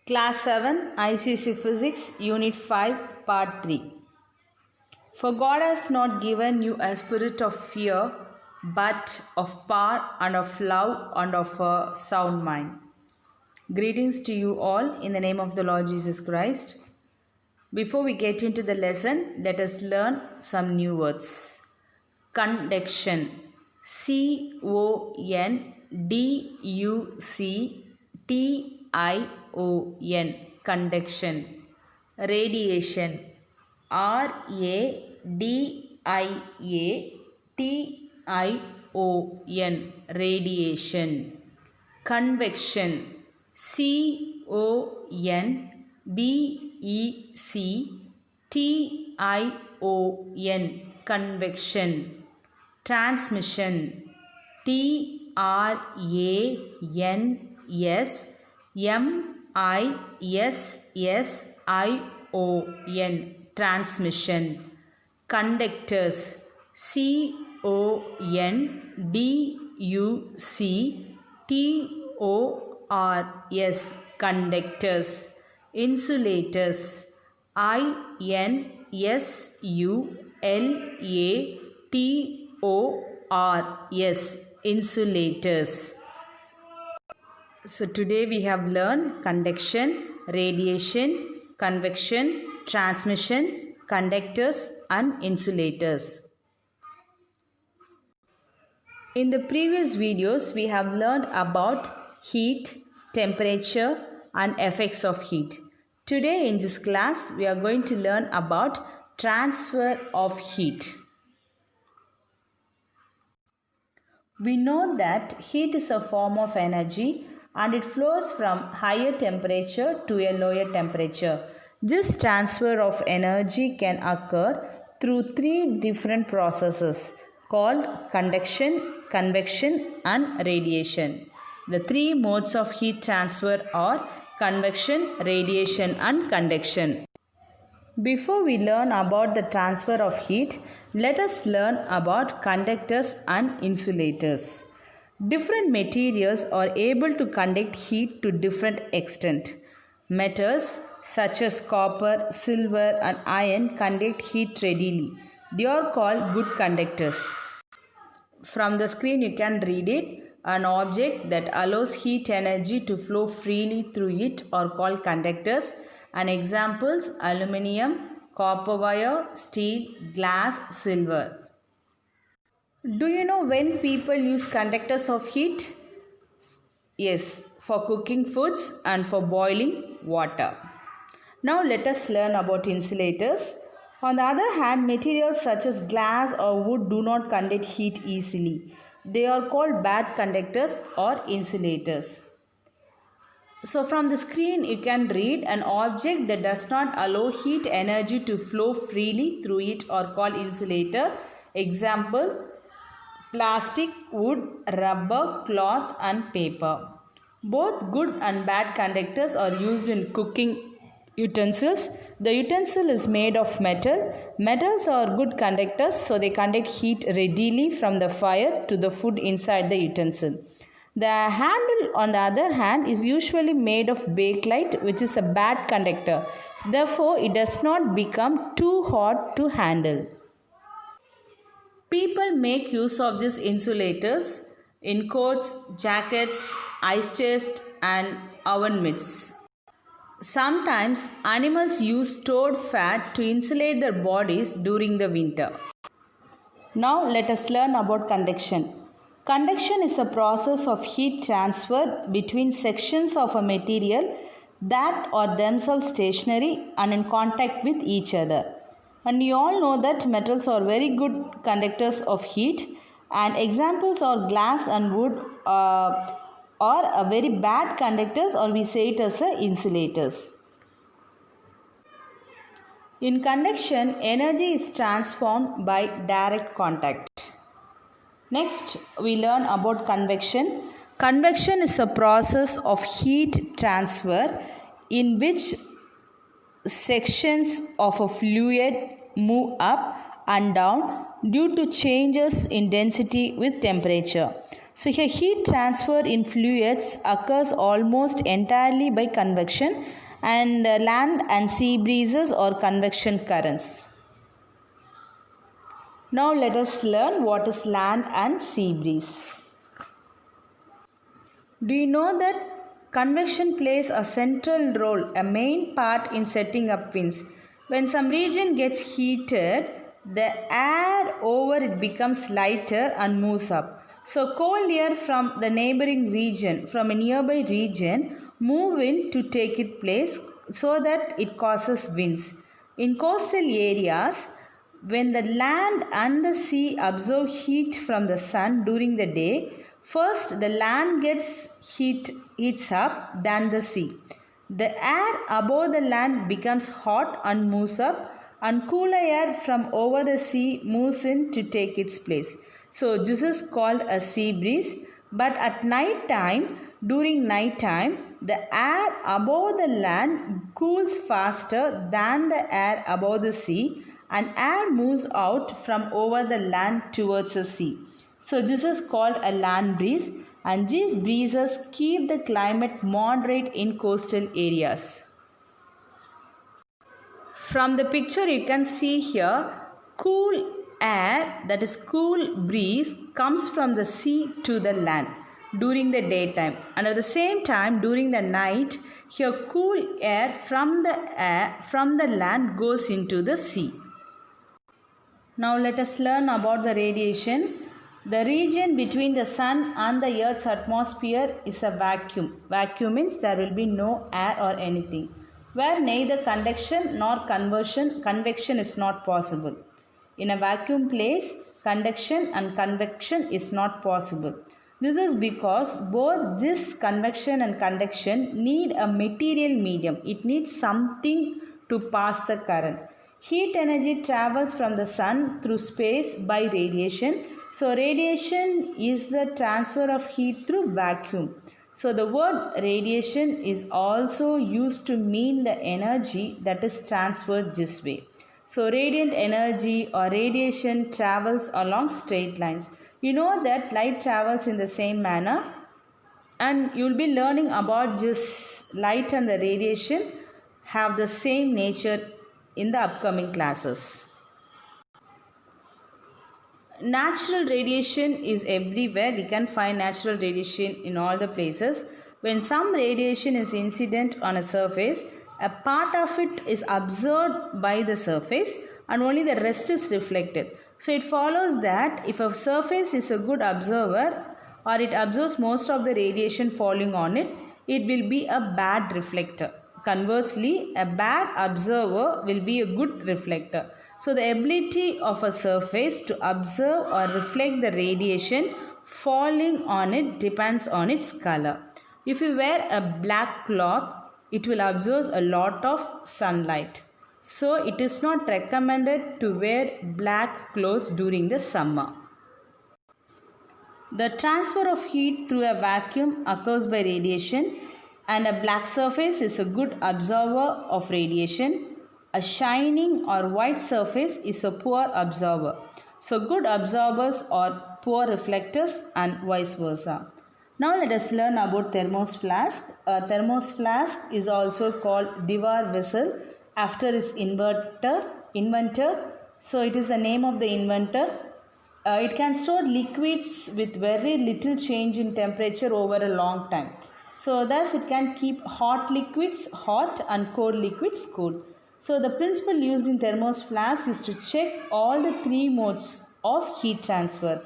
Class 7 ICC Physics Unit 5 Part 3. For God has not given you a spirit of fear, but of power and of love and of a sound mind. Greetings to you all in the name of the Lord Jesus Christ. Before we get into the lesson, let us learn some new words. Conduction. CONDUCTION. Conduction. Radiation. RADIATION. Radiation. Convection. CONVECTION. Convection. Transmission. TRANSMISSION. Transmission. Conductors. CONDUCTORS. Conductors. Insulators. INSULATORS. Insulators. So today we have learned conduction, radiation, convection, transmission, conductors and insulators. In the previous videos we have learned about heat, temperature and effects of heat. Today in this class we are going to learn about transfer of heat. We know that heat is a form of energy and it flows from higher temperature to a lower temperature. This transfer of energy can occur through three different processes called conduction, convection and radiation. The three modes of heat transfer are convection, radiation and conduction. Before we learn about the transfer of heat, let us learn about conductors and insulators. Different materials are able to conduct heat to different extent. Metals such as copper, silver and iron conduct heat readily. They are called good conductors. From the screen you can read it. An object that allows heat energy to flow freely through it are called conductors. And examples: aluminium, copper wire, steel, glass, silver. Do you know when people use conductors of heat? Yes, for cooking foods and for boiling water. Now let us learn about insulators. On the other hand, materials such as glass or wood do not conduct heat easily. They are called bad conductors or insulators. So from the screen you can read an object that does not allow heat energy to flow freely through it are called insulator. Example: plastic, wood, rubber, cloth and paper. Both good and bad conductors are used in cooking utensils. The utensil is made of metal. Metals are good conductors, so they conduct heat readily from the fire to the food inside the utensil. The handle, on the other hand, is usually made of bakelite, which is a bad conductor. Therefore, it does not become too hot to handle. People make use of these insulators in coats, jackets, ice chest and oven mitts. Sometimes animals use stored fat to insulate their bodies during the winter. Now let us learn about conduction. Conduction is a process of heat transfer between sections of a material that are themselves stationary and in contact with each other. And you all know that metals are very good conductors of heat, and examples are glass and wood are very bad conductors, or we say it as insulators. In conduction, energy is transformed by direct contact. Next, we learn about convection. Convection is a process of heat transfer in which sections of a fluid move up and down due to changes in density with temperature. So here heat transfer in fluids occurs almost entirely by convection, and land and sea breezes or convection currents. Now let us learn what is land and sea breeze. Do you know that convection plays a central role, a main part in setting up winds? When some region gets heated, the air over it becomes lighter and moves up. So cold air from the neighboring region, from a nearby region, move in to take its place so that it causes winds. In coastal areas, when the land and the sea absorb heat from the sun during the day, first the land gets heats up than the sea. The air above the land becomes hot and moves up, and cooler air from over the sea moves in to take its place. So this is called a sea breeze. But at night time, during night time, the air above the land cools faster than the air above the sea, and air moves out from over the land towards the sea. So this is called a land breeze, and these breezes keep the climate moderate in coastal areas. From the picture you can see here, cool air, that is cool breeze, comes from the sea to the land during the daytime, and at the same time during the night, here cool air from the land goes into the sea. Now let us learn about the radiation. The region between the sun and the earth's atmosphere is a vacuum. Vacuum means there will be no air or anything, where neither conduction nor convection is not possible. In a vacuum place, conduction and convection is not possible. This is because both this convection and conduction need a material medium. It needs something to pass the current. Heat energy travels from the sun through space by radiation. So radiation is the transfer of heat through vacuum. So the word radiation is also used to mean the energy that is transferred this way. So radiant energy or radiation travels along straight lines. You know that light travels in the same manner, and you will be learning about this light and the radiation have the same nature in the upcoming classes. Natural radiation is everywhere. We can find natural radiation in all the places. When some radiation is incident on a surface, a part of it is observed by the surface and only the rest is reflected. So it follows that if a surface is a good observer or it absorbs most of the radiation falling on it, it will be a bad reflector. Conversely, a bad observer will be a good reflector. So the ability of a surface to observe or reflect the radiation falling on it depends on its color. If you wear a black cloth, it will absorb a lot of sunlight. So it is not recommended to wear black clothes during the summer. The transfer of heat through a vacuum occurs by radiation, and a black surface is a good absorber of radiation. A shining or white surface is a poor absorber. So good absorbers are poor reflectors and vice versa. Now let us learn about thermos flask. A thermos flask is also called Dewar vessel after its inventor. So it is the name of the inventor. It can store liquids with very little change in temperature over a long time. So thus it can keep hot liquids hot and cold liquids cold. So the principle used in thermos flask is to check all the three modes of heat transfer.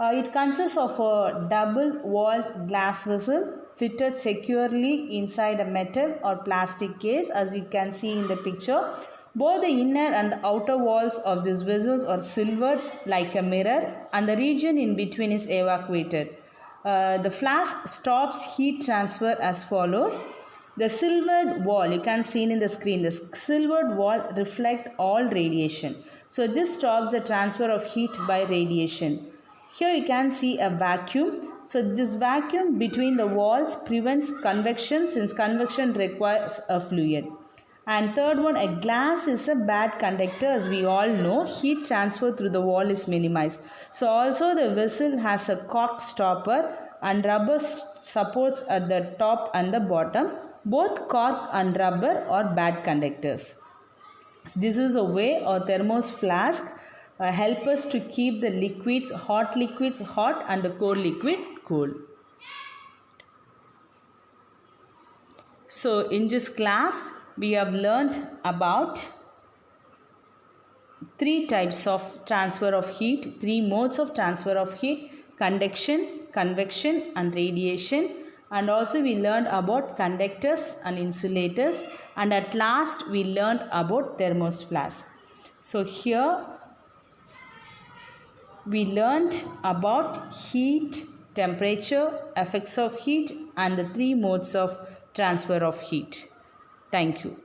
It consists of a double-walled glass vessel fitted securely inside a metal or plastic case, as you can see in the picture. Both the inner and the outer walls of these vessels are silvered like a mirror, and the region in between is evacuated. The flask stops heat transfer as follows. The silvered wall, you can see in the screen, the silvered wall reflects all radiation. So this stops the transfer of heat by radiation. Here you can see a vacuum. So this vacuum between the walls prevents convection, since convection requires a fluid. And third one, a glass is a bad conductor. As we all know, heat transfer through the wall is minimized. So also the vessel has a cork stopper and rubber supports at the top and the bottom. Both cork and rubber are bad conductors. This is a way a thermos flask help us to keep the hot liquids hot and the cold liquid cool. So in this class we have learned about three types of transfer of heat, three modes of transfer of heat: conduction, convection and radiation. And also we learned about conductors and insulators, and at last we learned about thermos flask. So here we learned about heat, temperature, effects of heat and the three modes of transfer of heat. Thank you.